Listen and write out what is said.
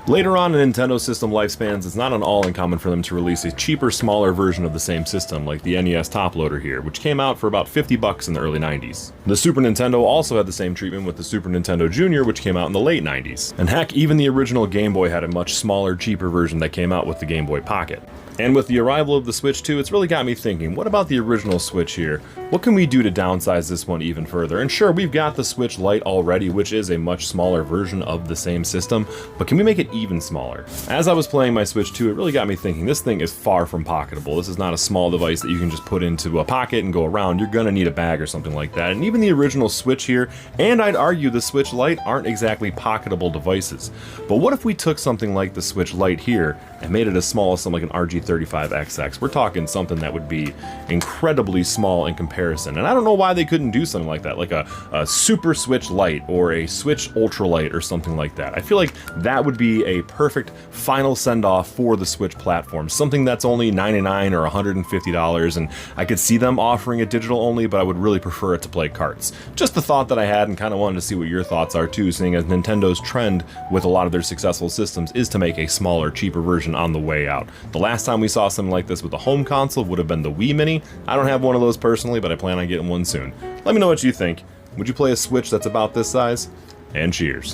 Later on in Nintendo system lifespans, it's not at all uncommon for them to release a cheaper, smaller version of the same system, like the NES Top Loader here, which came out for about 50 bucks in the early 90s. The Super Nintendo also had the same treatment with the Super Nintendo Junior, which came out in the late 90s. And heck, even the original Game Boy had a much smaller, cheaper version that came out with the Game Boy Pocket. And with the arrival of the Switch 2, it's really got me thinking, what about the original Switch here? What can we do to downsize this one even further? And sure, we've got the Switch Lite already, which is a much smaller version of the same system, but can we make it even smaller? As I was playing my Switch 2, it really got me thinking, this thing is far from pocketable. This is not a small device that you can just put into a pocket and go around. You're gonna need a bag or something like that. And even the original Switch here, and I'd argue the Switch Lite, aren't exactly pocketable devices. But what if we took something like the Switch Lite here and made it as small as something like an RG35XX? We're talking something that would be incredibly small in comparison. And I don't know why they couldn't do something like that, like a Super Switch Lite or a Switch Ultra Lite or something like that. I feel like that would be a perfect final send-off for the Switch platform. Something that's only $99 or $150, and I could see them offering it digital only, but I would really prefer it to play carts. Just the thought that I had, and kind of wanted to see what your thoughts are too, seeing as Nintendo's trend with a lot of their successful systems is to make a smaller, cheaper version on the way out. The last time we saw something like this with the home console would have been the Wii Mini. I don't have one of those personally, but I plan on getting one soon. Let me know what you think. Would you play a Switch that's about this size? And cheers.